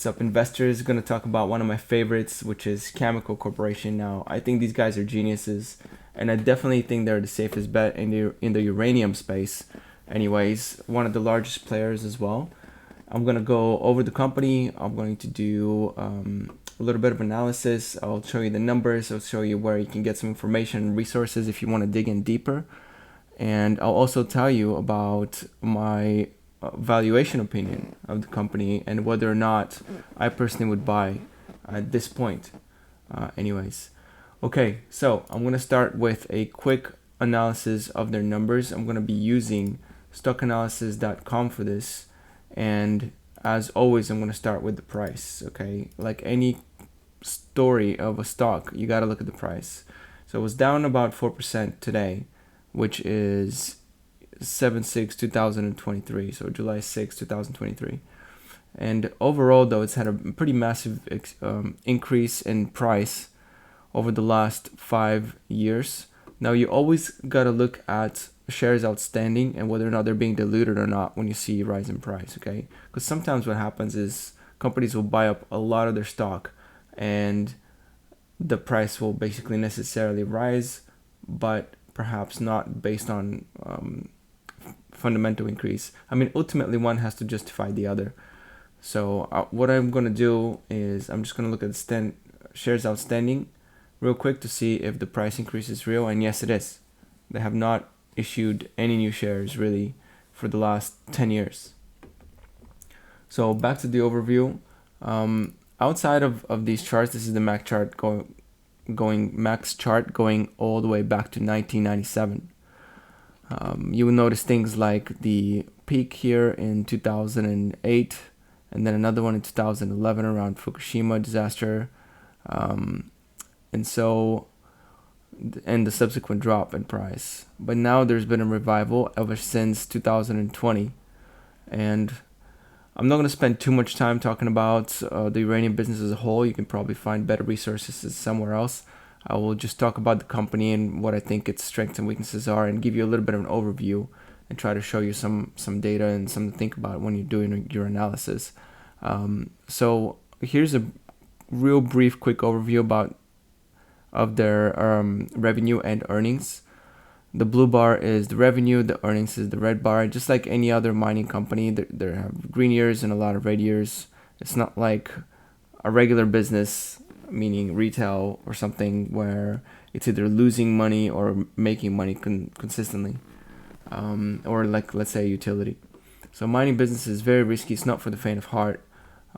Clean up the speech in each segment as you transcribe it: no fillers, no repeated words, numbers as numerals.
What's up, investors? Going to talk about one of my favorites, which is Cameco Corporation. Now, I think these guys are geniuses, and I definitely think they're the safest bet in the uranium space. Anyways, one of the largest players as well. I'm going to go over the company. I'm going to do a little bit of analysis. I'll show you the numbers. I'll show you where you can get some information and resources if you want to dig in deeper. And I'll also tell you about my valuation opinion of the company and whether or not I personally would buy at this point. Anyways, okay, so I'm going to start with a quick analysis of their numbers. I'm going to be using stockanalysis.com for this. And as always, I'm going to start with the price, okay? Like any story of a stock, you got to look at the price. So it was down about 4% today, which is 7/6/2023, so July 6, 2023. And overall, though, it's had a pretty massive increase in price over the last 5 years. Now, you always got to look at shares outstanding and whether or not they're being diluted or not when you see a rise in price, okay? Because sometimes what happens is companies will buy up a lot of their stock and the price will basically necessarily rise, but perhaps not based on fundamental increase. I mean, ultimately one has to justify the other. So what I'm going to do is I'm just going to look at the shares outstanding real quick to see if the price increase is real, and yes, it is. They have not issued any new shares really for the last 10 years. So back to the overview. Outside of these charts, this is the max chart going all the way back to 1997. You will notice things like the peak here in 2008 and then another one in 2011 around Fukushima disaster. And the subsequent drop in price. But now there's been a revival ever since 2020. And I'm not going to spend too much time talking about the uranium business as a whole. You can probably find better resources somewhere else. I will just talk about the company and what I think its strengths and weaknesses are and give you a little bit of an overview and try to show you some data and something to think about when you're doing your analysis. So here's a real brief, quick overview of their revenue and earnings. The blue bar is the revenue, the earnings is the red bar. Just like any other mining company, they have green years and a lot of red years. It's not like a regular business, meaning retail or something, where it's either losing money or making money consistently, or like, let's say, a utility. So mining business is very risky. It's not for the faint of heart,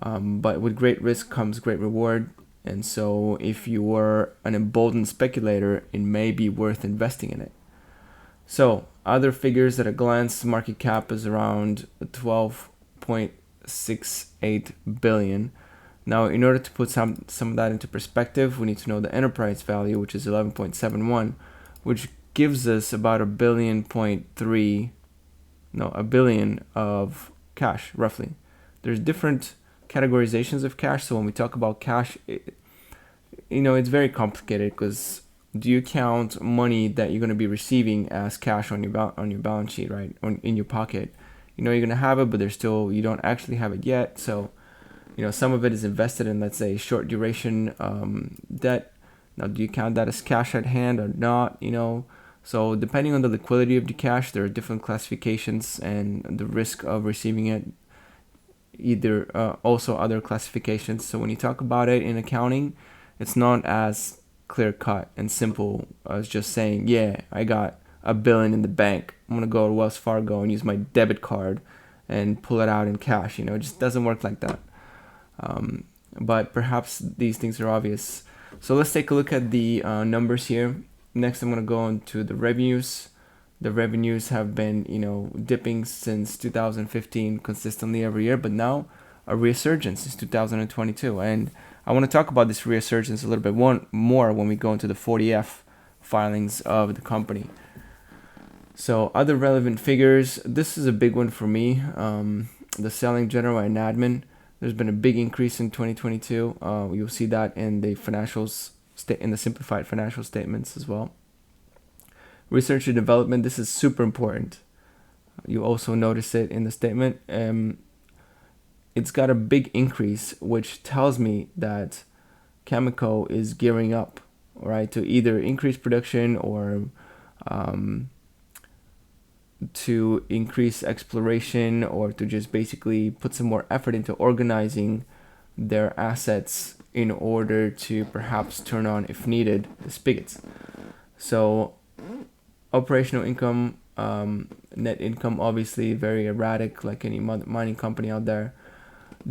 but with great risk comes great reward. And so if you were an emboldened speculator, it may be worth investing in it. So other figures at a glance, market cap is around 12.68 billion. Now, in order to put some of that into perspective, we need to know the enterprise value, which is 11.71, which gives us about a billion of cash, roughly. There's different categorizations of cash. So when we talk about cash, it's very complicated because do you count money that you're going to be receiving as cash on your balance sheet, right? In your pocket? You're going to have it, but you don't actually have it yet. So, some of it is invested in, let's say, short duration debt. Now, do you count that as cash at hand or not? So depending on the liquidity of the cash, there are different classifications and the risk of receiving it. Either also other classifications. So when you talk about it in accounting, it's not as clear cut and simple as just saying, yeah, I got $1 billion in the bank. I'm gonna go to Wells Fargo and use my debit card and pull it out in cash. It just doesn't work like that. But perhaps these things are obvious. So let's take a look at the numbers here. Next, I'm gonna go into the revenues. The revenues have been, dipping since 2015 consistently every year, but now a resurgence is 2022. And I want to talk about this resurgence a little bit more when we go into the 40F filings of the company. So other relevant figures, this is a big one for me. The selling, general, and admin. There's been a big increase in 2022. You'll see that in the financials, in the simplified financial statements as well. Research and development, this is super important. You also notice it in the statement. it's got a big increase, which tells me that Cameco is gearing up, right, to either increase production or to increase exploration, or to just basically put some more effort into organizing their assets in order to perhaps turn on, if needed, the spigots. So operational income, net income, obviously very erratic like any mining company out there.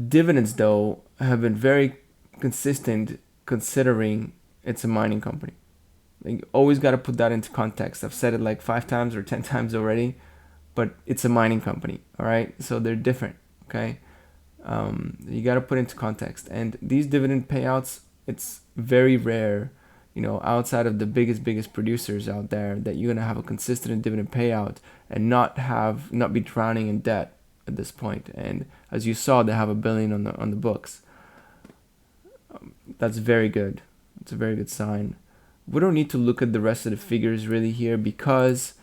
Dividends, though, have been very consistent considering it's a mining company. You always got to put that into context. I've said it like 5 times or 10 times already, but it's a mining company, all right? So they're different, okay? You got to put into context. And these dividend payouts, it's very rare, outside of the biggest producers out there, that you're gonna have a consistent dividend payout and not be drowning in debt at this point. And as you saw, they have $1 billion on the books. That's very good. It's a very good sign. We don't need to look at the rest of the figures really here because,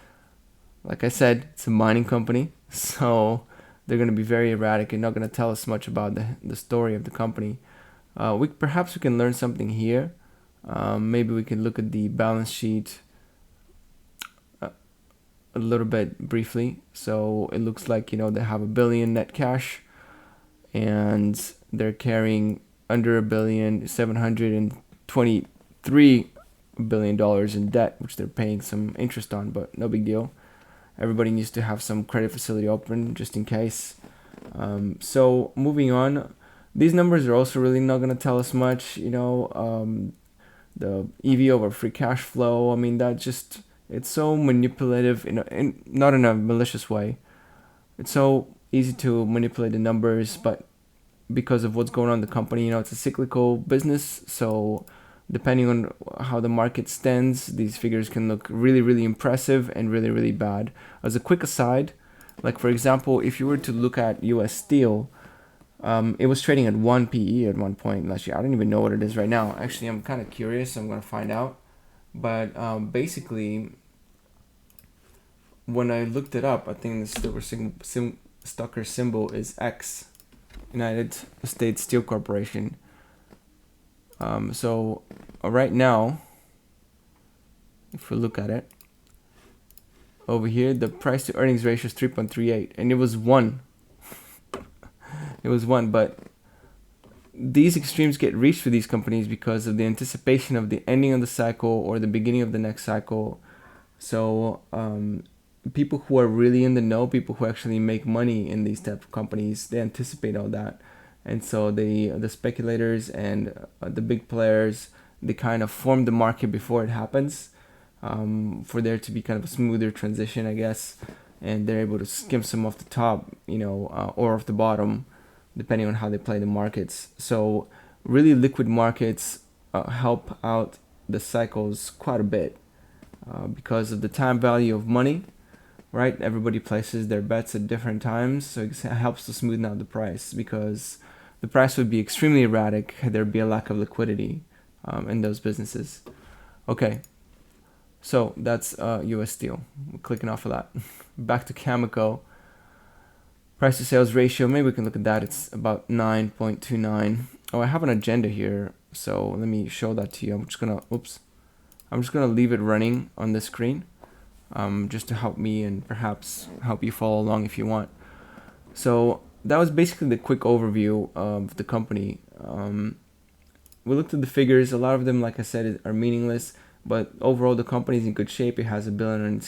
like I said, it's a mining company, so they're going to be very erratic and not going to tell us much about the story of the company. Perhaps we can learn something here. Maybe we can look at the balance sheet a little bit briefly. So it looks like, they have $1 billion net cash, and they're carrying under $1 billion, $723 billion in debt, which they're paying some interest on, but no big deal. Everybody needs to have some credit facility open just in case. So moving on, these numbers are also really not going to tell us much. The EV over free cash flow, it's so manipulative, not in a malicious way. It's so easy to manipulate the numbers, but because of what's going on in the company, it's a cyclical business, so depending on how the market stands, these figures can look really, really impressive and really, really bad. As a quick aside, like for example, if you were to look at US Steel, it was trading at 1 PE at one point last year. I don't even know what it is right now. Actually, I'm kind of curious. I'm going to find out. But basically, when I looked it up, I think the stocker symbol is X, United States Steel Corporation. So right now, if we look at it, over here, the price to earnings ratio is 3.38, and it was 1. It was 1, but these extremes get reached for these companies because of the anticipation of the ending of the cycle or the beginning of the next cycle. So people who are really in the know, people who actually make money in these type of companies, they anticipate all that. And so the speculators and the big players, they kind of form the market before it happens, for there to be kind of a smoother transition, I guess. And they're able to skim some off the top, or off the bottom, depending on how they play the markets. So really liquid markets help out the cycles quite a bit because of the time value of money, right? Everybody places their bets at different times, so it helps to smoothen out the price, because the price would be extremely erratic had there be a lack of liquidity in those businesses. Okay, so that's US Steel. We're clicking off of that. Back to Cameco. Price to sales ratio, maybe we can look at that. It's about 9.29. Oh, I have an agenda here, so let me show that to you. I'm just gonna leave it running on the screen, just to help me and perhaps help you follow along if you want. So that was basically the quick overview of the company. We looked at the figures. A lot of them, like I said, are meaningless, but overall the company is in good shape. It has $1 billion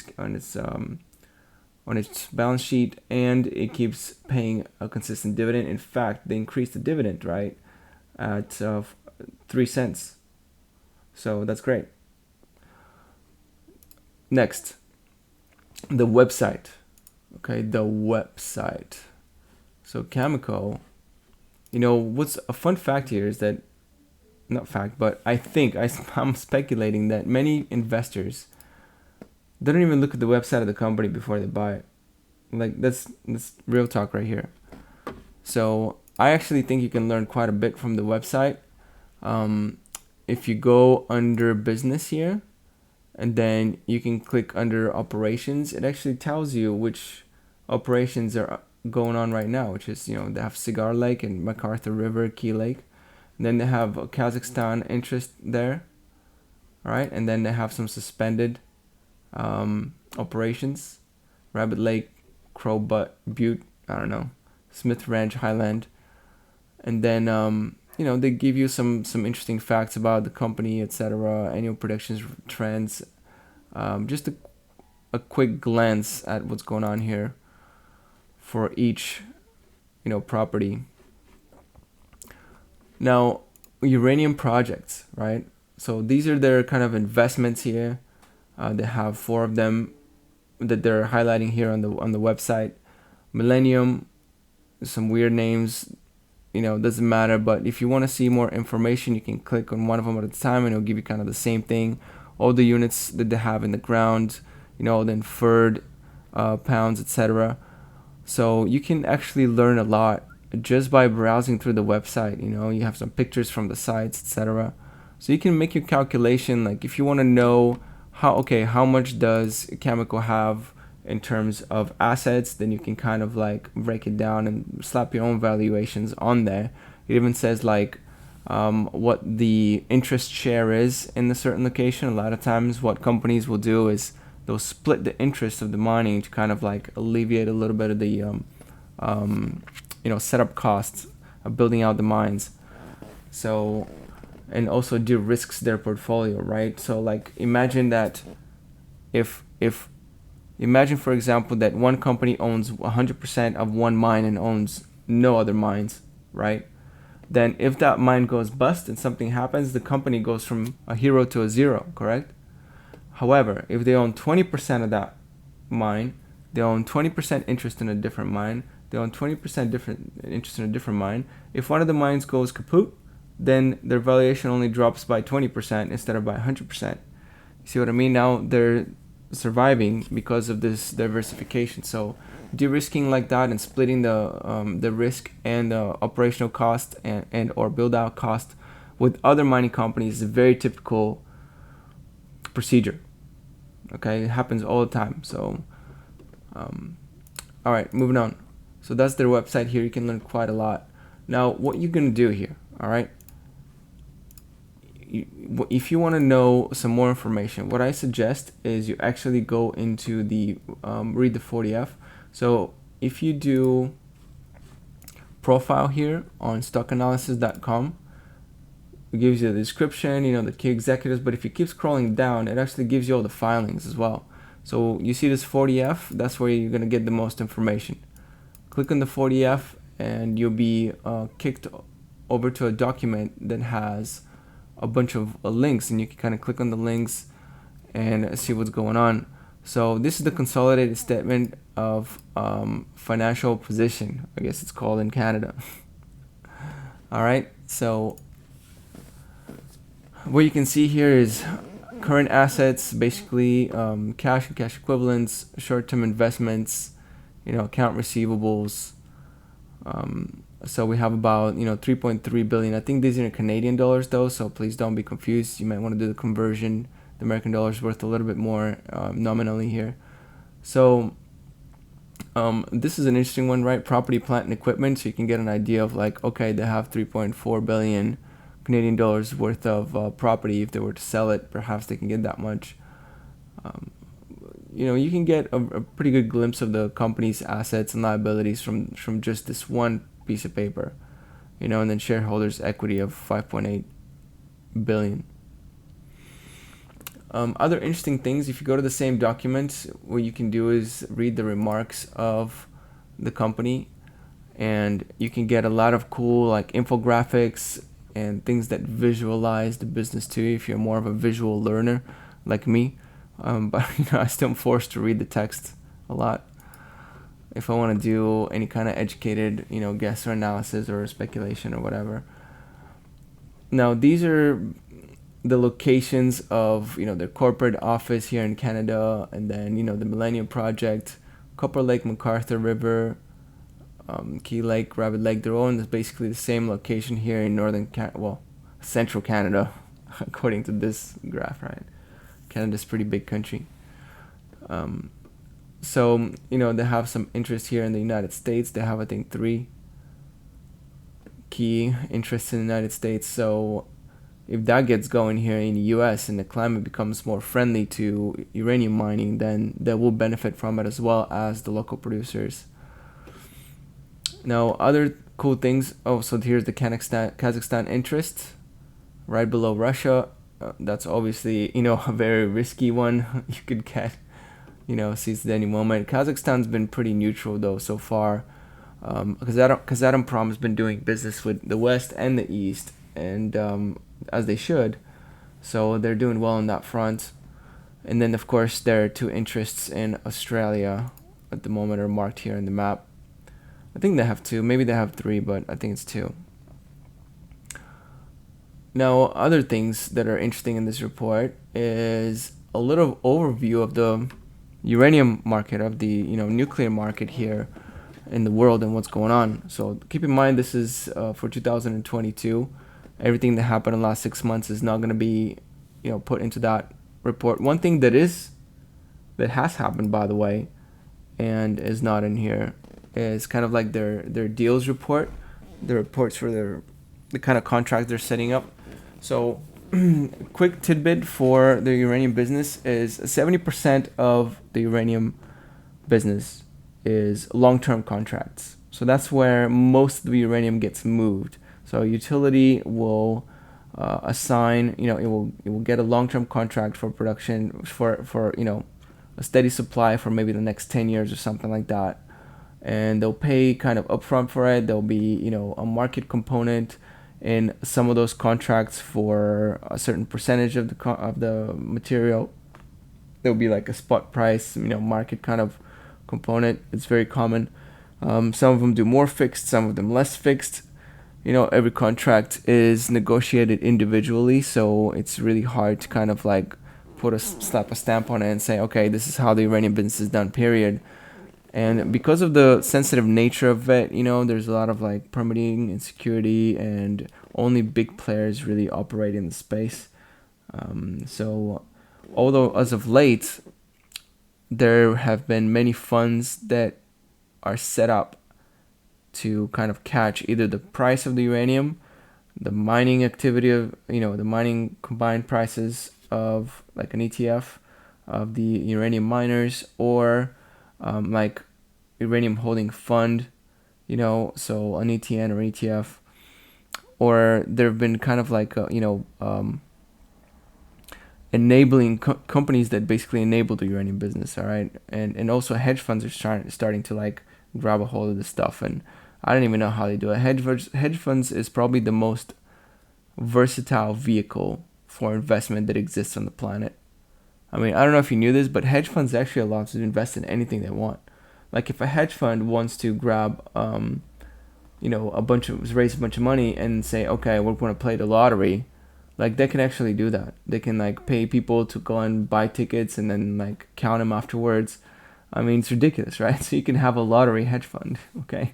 on its balance sheet, and it keeps paying a consistent dividend. In fact, they increased the dividend, right, at 3 cents. So that's great. Next, the website. Okay, the website. So Cameco, what's a fun fact here is that, not fact, but I'm speculating that many investors, they don't even look at the website of the company before they buy it. Like, that's real talk right here. So I actually think you can learn quite a bit from the website. If you go under business here, and then you can click under operations, it actually tells you which operations are going on right now, which is, they have Cigar Lake and MacArthur River, Key Lake. And then they have Kazakhstan interest there, all right? And then they have some suspended operations, Rabbit Lake, Crow Butte, I don't know, Smith Ranch, Highland. And then, they give you some interesting facts about the company, etc., annual predictions, trends, just a quick glance at what's going on here for each, property. Now, uranium projects, right? So these are their kind of investments here. They have 4 of them that they're highlighting here on the website. Millennium, some weird names, doesn't matter. But if you want to see more information, you can click on one of them at a time, and it'll give you kind of the same thing. All the units that they have in the ground, the inferred pounds, etc. So you can actually learn a lot just by browsing through the website. You have some pictures from the sites, etc. So you can make your calculation. Like if you want to know how much does Cameco have in terms of assets, then you can kind of like break it down and slap your own valuations on there. It even says like what the interest share is in a certain location. A lot of times what companies will do is they'll split the interest of the mining to kind of like alleviate a little bit of the setup costs of building out the mines. So, and also de-risks their portfolio, right? So like imagine that imagine for example that one company owns 100% of one mine and owns no other mines, right? Then if that mine goes bust and something happens, the company goes from a hero to a zero, correct? However, if they own 20% of that mine, they own 20% interest in a different mine, they own 20% different interest in a different mine. If one of the mines goes kaput, then their valuation only drops by 20% instead of by 100%. You see what I mean? Now they're surviving because of this diversification. So de-risking like that and splitting the risk and the operational cost and or build out cost with other mining companies is a very typical procedure. Okay, it happens all the time. So all right, moving on. So that's their website here. You can learn quite a lot. Now what you're gonna do here, all right, if you want to know some more information, what I suggest is you actually go into the read the 40F. So if you do profile here on stockanalysis.com, it gives you the description, the key executives, but if you keep scrolling down, it actually gives you all the filings as well. So you see this 40F, that's where you're going to get the most information. Click on the 40F and you'll be kicked over to a document that has a bunch of links, and you can kind of click on the links and see what's going on. So this is the consolidated statement of financial position, I guess it's called in Canada. All right, so what you can see here is current assets, basically cash and cash equivalents, short-term investments, account receivables. So we have about 3.3 billion. I think these are in Canadian dollars though, so please don't be confused. You might want to do the conversion. The American dollar is worth a little bit more nominally here. So this is an interesting one, right? Property, plant, and equipment. So you can get an idea of like, okay, they have 3.4 billion Canadian dollars worth of property. If they were to sell it, perhaps they can get that much. You can get a pretty good glimpse of the company's assets and liabilities from just this one piece of paper, and then shareholders' equity of 5.8 billion. Other interesting things, if you go to the same document, what you can do is read the remarks of the company, and you can get a lot of cool like infographics and things that visualize the business to you if you're more of a visual learner like me. But I still am forced to read the text a lot if I want to do any kind of educated, guess or analysis or speculation or whatever. Now these are the locations of their corporate office here in Canada, and then the Millennium Project, Copper Lake, MacArthur River, Key Lake, Rabbit Lake. They're all in basically the same location here in central Canada, according to this graph, right? Canada's a pretty big country. So, they have some interest here in the United States. They have, I think, 3 key interests in the United States. So if that gets going here in the US and the climate becomes more friendly to uranium mining, then they will benefit from it as well as the local producers. Now, other cool things. Oh, so here's the Kazakhstan interest right below Russia. That's obviously, a very risky one. You could get, seized at any moment. Kazakhstan's been pretty neutral though so far. Kazatomprom has been doing business with the West and the East, and as they should. So they're doing well on that front. And then, of course, there are 2 interests in Australia at the moment are marked here in the map. I think they have 2. Maybe they have 3, but I think it's 2. Now, other things that are interesting in this report is a little overview of the uranium market, of the nuclear market here in the world and what's going on. So keep in mind, this is for 2022. Everything that happened in the last 6 months is not going to be put into that report. One thing that has happened, by the way, and is not in here is kind of like their deals report, the reports for the kind of contracts they're setting up. So quick tidbit for the uranium business is 70% of the uranium business is long-term contracts. So that's where most of the uranium gets moved. So utility will assign, it will get a long-term contract for production for a steady supply for maybe the next 10 years or something like that. And they'll pay kind of upfront for it. There'll be, a market component in some of those contracts for a certain percentage of the material. There'll be like a spot price, market kind of component. It's very common. Some of them do more fixed, some of them less fixed. Every contract is negotiated individually, so it's really hard to kind of like slap a stamp on it and say, okay, this is how the uranium business is done, period. And because of the sensitive nature of it, there's a lot of like permitting and security, and only big players really operate in the space. So although as of late, there have been many funds that are set up to kind of catch either the price of the uranium, the mining activity of, the mining combined prices of like an ETF of the uranium miners, or like uranium holding fund, so an ETN or ETF, or there have been kind of like, enabling companies that basically enable the uranium business, all right? And also hedge funds are starting to like grab a hold of this stuff, and I don't even know how they do it. Hedge funds is probably the most versatile vehicle for investment that exists on the planet. I mean, I don't know if you knew this, but hedge funds actually allow to invest in anything they want. Like if a hedge fund wants to grab, raise a bunch of money and say, okay, we're going to play the lottery, like they can actually do that. They can like pay people to go and buy tickets and then like count them afterwards. I mean, it's ridiculous, right? So you can have a lottery hedge fund, okay?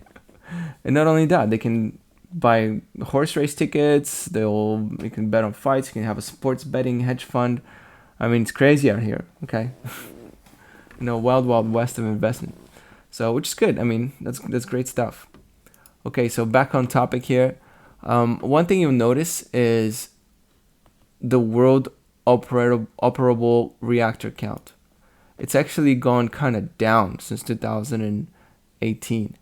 And not only that, they can buy horse race tickets. You can bet on fights. You can have a sports betting hedge fund. I mean, it's crazy out here, okay? Wild west of investment. So, which is good. I mean, that's great stuff. Okay, so back on topic here. One thing you'll notice is the world operable reactor count. It's actually gone kind of down since 2018.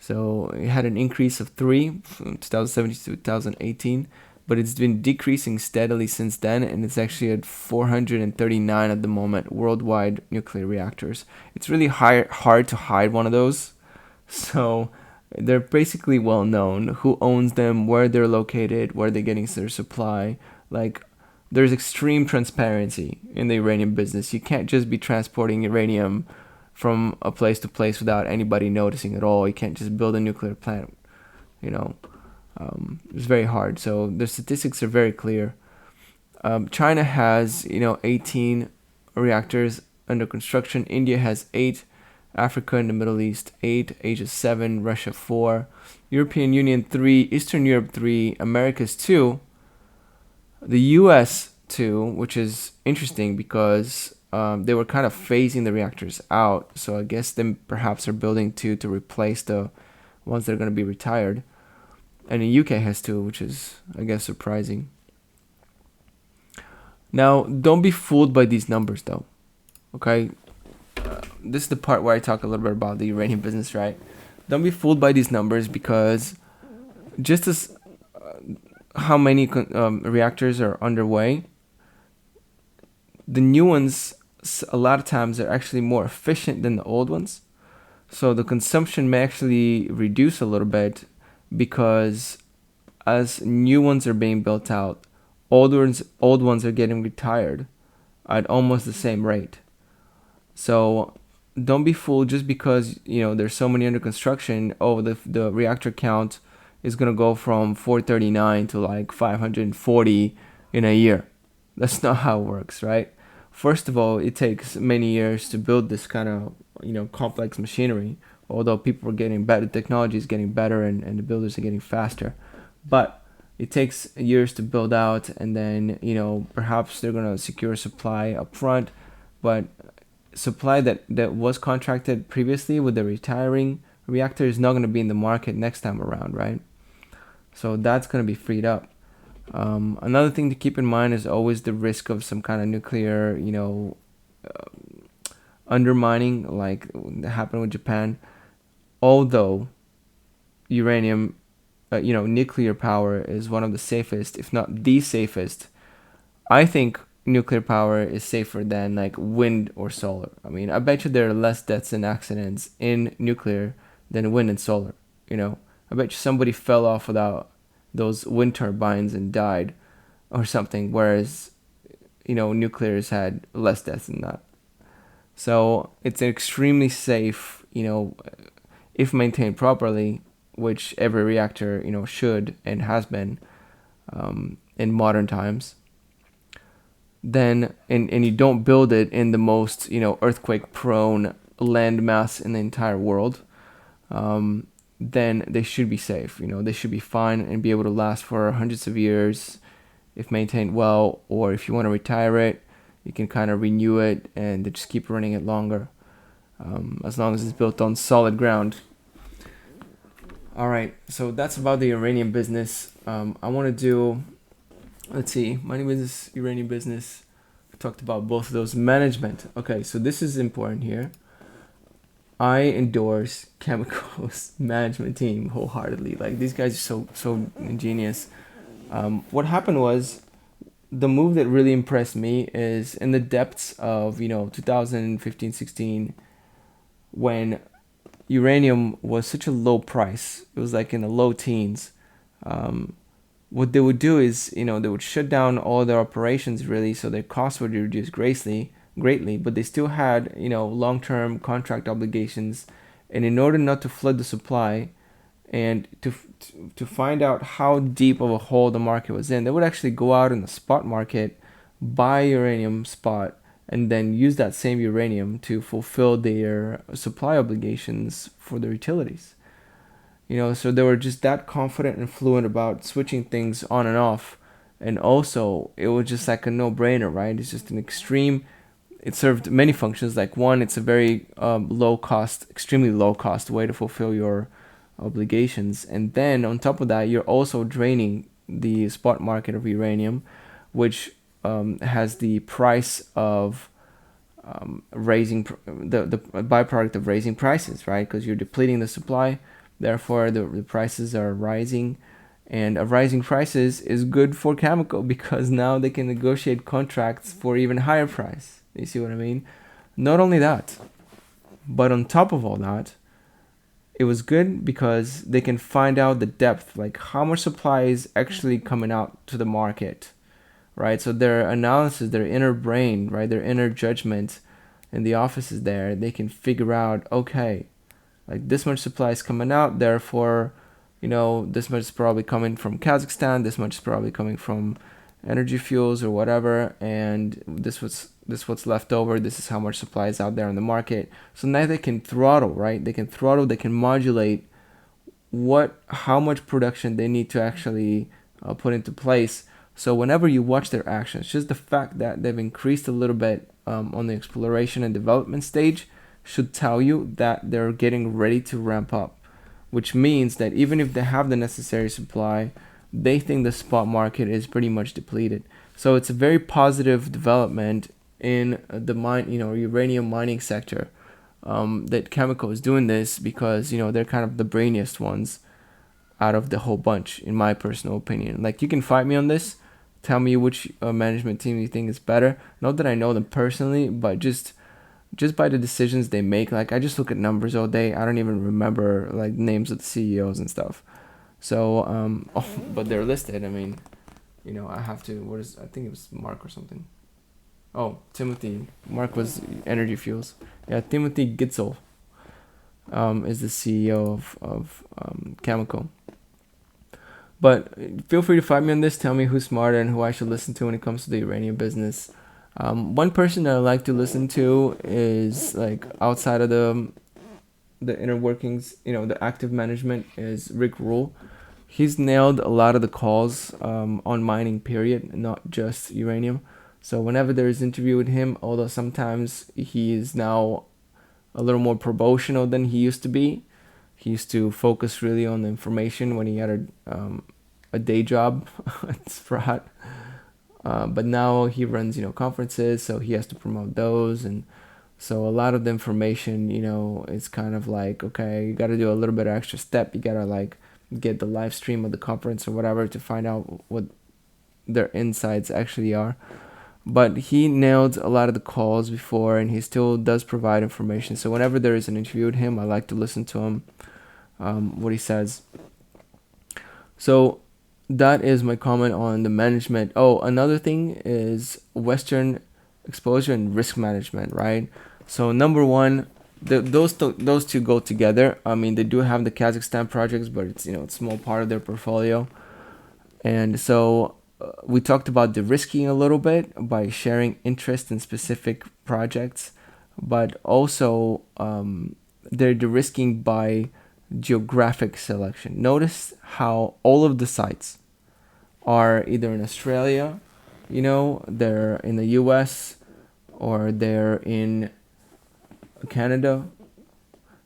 So it had an increase of 3 from 2017 to 2018, but it's been decreasing steadily since then, and it's actually at 439 at the moment, worldwide nuclear reactors. It's really hard to hide one of those. So they're basically well known, who owns them, where they're located, where they're getting their supply. Like, there's extreme transparency in the uranium business. You can't just be transporting uranium from a place to place without anybody noticing at all. You can't just build a nuclear plant, it's very hard. So the statistics are very clear. China has, 18 reactors under construction. India has 8. Africa and the Middle East 8. Asia 7. Russia 4. European Union 3. Eastern Europe 3. Americas 2. The US 2, which is interesting because they were kind of phasing the reactors out. So I guess they perhaps are building two to replace the ones that are going to be retired. And the UK has two, which is, I guess, surprising. Now, don't be fooled by these numbers, though. Okay? This is the part where I talk a little bit about the uranium business, right? Don't be fooled by these numbers, because just as how many reactors are underway, the new ones, a lot of times, are actually more efficient than the old ones. So the consumption may actually reduce a little bit, because as new ones are being built out, old ones are getting retired at almost the same rate. So don't be fooled just because there's so many under construction. Oh, the reactor count is gonna go from 439 to like 540 in a year. That's not how it works, right? First of all, it takes many years to build this kind of complex machinery. Although people are getting better, technology is getting better, and the builders are getting faster, but it takes years to build out, and then perhaps they're gonna secure supply up front, but supply that was contracted previously with the retiring reactor is not going to be in the market next time around, right? So that's going to be freed up. Another thing to keep in mind is always the risk of some kind of nuclear, undermining, like that happened with Japan. Although uranium, nuclear power is one of the safest, if not the safest. I think nuclear power is safer than like wind or solar. I mean, I bet you there are less deaths and accidents in nuclear than wind and solar. I bet you somebody fell off without those wind turbines and died or something, whereas nuclear has had less deaths than that. So it's extremely safe, if maintained properly, which every reactor should and has been in modern times. Then and you don't build it in the most earthquake prone landmass in the entire world, then they should be safe. They should be fine and be able to last for hundreds of years if maintained well. Or if you want to retire it, you can kind of renew it and just keep running it longer, as long as it's built on solid ground. All right, so that's about the uranium business. I want to do. Let's see, money business, uranium business. We talked about both of those. Management. Okay, so this is important here. I endorse Cameco's management team wholeheartedly. Like, these guys are so ingenious. What happened was, the move that really impressed me is in the depths of 2015, 16, when uranium was such a low price. It was like in the low teens. What they would do is, they would shut down all their operations, really, so their costs would reduce greatly, but they still had, long-term contract obligations. And in order not to flood the supply and to find out how deep of a hole the market was in, they would actually go out in the spot market, buy uranium spot, and then use that same uranium to fulfill their supply obligations for their utilities. So they were just that confident and fluent about switching things on and off. And also, it was just like a no-brainer, right? It's just an extreme. It served many functions. Like, one, it's a very extremely low-cost way to fulfill your obligations. And then, on top of that, you're also draining the spot market of uranium, which has the price of raising the byproduct of raising prices, right? Because you're depleting the supply. Therefore, the prices are rising, and rising prices is good for Cameco, because now they can negotiate contracts for even higher price. You see what I mean? Not only that, but on top of all that, it was good because they can find out the depth, like how much supply is actually coming out to the market, right? So their analysis, their inner brain, right, their inner judgment in the offices there, they can figure out, okay, like this much supply is coming out, therefore, this much is probably coming from Kazakhstan, this much is probably coming from Energy Fuels or whatever, and this what's left over, this is how much supply is out there on the market. So now they can throttle, right? They can modulate how much production they need to actually put into place So whenever you watch their actions, just the fact that they've increased a little bit on the exploration and development stage should tell you that they're getting ready to ramp up, which means that even if they have the necessary supply, they think the spot market is pretty much depleted. So it's a very positive development in the uranium mining sector, that Cameco is doing this because they're kind of the brainiest ones out of the whole bunch, in my personal opinion. Like, you can fight me on this. Tell me which management team you think is better. Not that I know them personally, but just by the decisions they make. Like, I just look at numbers all day. I don't even remember like names of the CEOs and stuff. So but they're listed. I mean, I have to. I think it was Mark or something. Oh, Timothy. Mark was Energy Fuels. Yeah, Timothy Gitzel is the CEO of Cameco. But feel free to fight me on this. Tell me who's smarter and who I should listen to when it comes to the uranium business. One person that I like to listen to is, like, outside of the inner workings, the active management, is Rick Rule. He's nailed a lot of the calls on mining, period, not just uranium. So whenever there is interview with him, although sometimes he is now a little more promotional than he used to be. He used to focus really on the information when he had a day job at Sprott. But now he runs, conferences, so he has to promote those. And so a lot of the information, is kind of like, okay, you got to do a little bit of extra step. You got to, like, get the live stream of the conference or whatever to find out what their insights actually are. But he nailed a lot of the calls before, and he still does provide information. So whenever there is an interview with him, I like to listen to him, what he says. So that is my comment on the management. Oh, another thing is Western exposure and risk management, right? So number one, those two go together. I mean, they do have the Kazakhstan projects, but it's it's a small part of their portfolio. And so we talked about de-risking a little bit by sharing interest in specific projects, but also they're de-risking by geographic selection. Notice how all of the sites are either in Australia, they're in the US, or they're in Canada.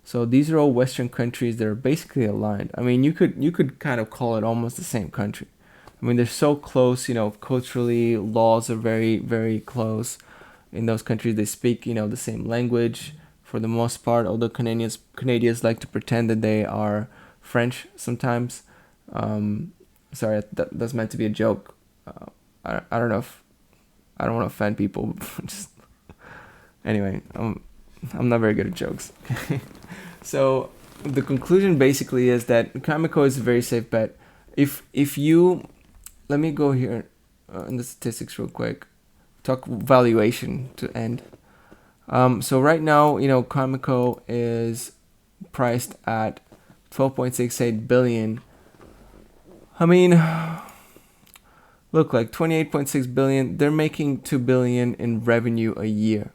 So these are all Western countries that are basically aligned. I mean, you could kind of call it almost the same country. I mean, they're so close, culturally, laws are very, very close. In those countries, they speak, the same language for the most part, although Canadians like to pretend that they are French sometimes. Sorry, that's meant to be a joke. I don't know if, I don't want to offend people. Just anyway, I'm not very good at jokes. So the conclusion basically is that Cameco is a very safe bet. If you, let me go here in the statistics real quick. Talk valuation to end. So right now, Cameco is priced at 12.68 billion. I mean, look, like 28.6 billion. They're making 2 billion in revenue a year.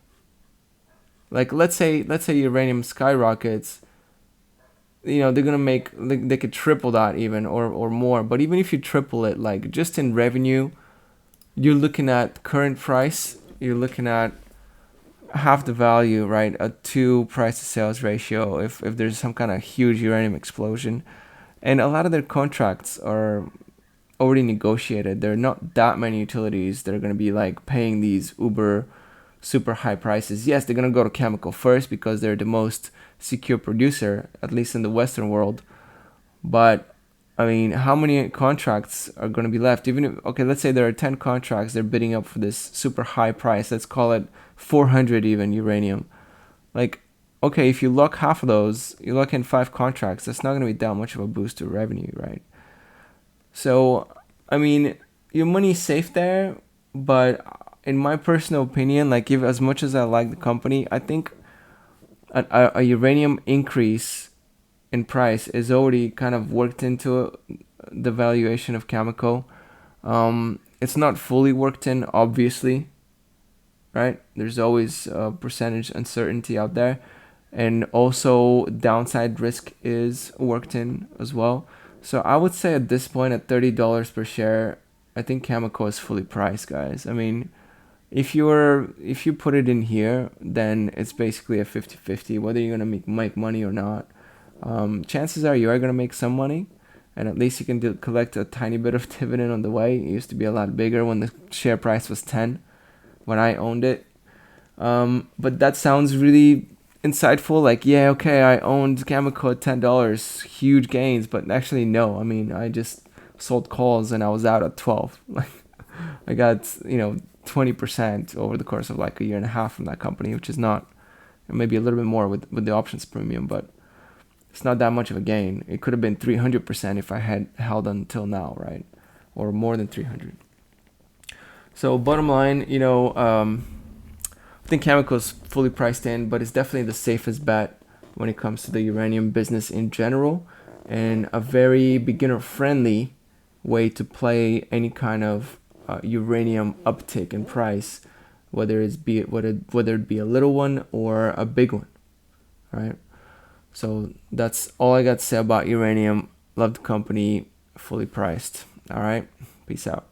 Like, let's say uranium skyrockets. They're gonna make, they could triple that even, or more. But even if you triple it, like, just in revenue, you're looking at current price. You're looking at half the value, right? A 2 price to sales ratio if there's some kind of huge uranium explosion. And a lot of their contracts are already negotiated. There are not that many utilities that are going to be like paying these super high prices. Yes, they're going to go to Cameco first because they're the most secure producer, at least in the Western world. But I mean, how many contracts are going to be left? Even if, okay, let's say there are 10 contracts, they're bidding up for this super high price. Let's call it 400 even uranium. Like, okay, if you lock half of those, you lock in 5 contracts, that's not going to be that much of a boost to revenue, right? So, I mean, your money's safe there, but in my personal opinion, like, if as much as I like the company, I think a uranium increase in price is already kind of worked into the valuation of Cameco. It's not fully worked in, obviously, right? There's always a percentage uncertainty out there. And also downside risk is worked in as well. So I would say at this point, at $30 per share, I think Cameco is fully priced, guys. I mean, if you put it in here, then it's basically a 50-50 whether you're gonna make money or not. Chances are you are gonna make some money, and at least you can collect a tiny bit of dividend on the way. It used to be a lot bigger when the share price was 10 when I owned it. But that sounds really insightful. Like, yeah, okay, I owned Cameco at $10, huge gains. But actually, no. I mean, I just sold calls and I was out at 12. Like, I got 20% over the course of like a year and a half from that company, which is not, maybe a little bit more with the options premium, but it's not that much of a gain. It could have been 300% if I had held until now, right? Or more than 300. So bottom line, I think Cameco is fully priced in, but it's definitely the safest bet when it comes to the uranium business in general, and a very beginner-friendly way to play any kind of uranium uptick in price, whether it be a little one or a big one, right? So that's all I got to say about uranium. Love the company, fully priced. All right, peace out.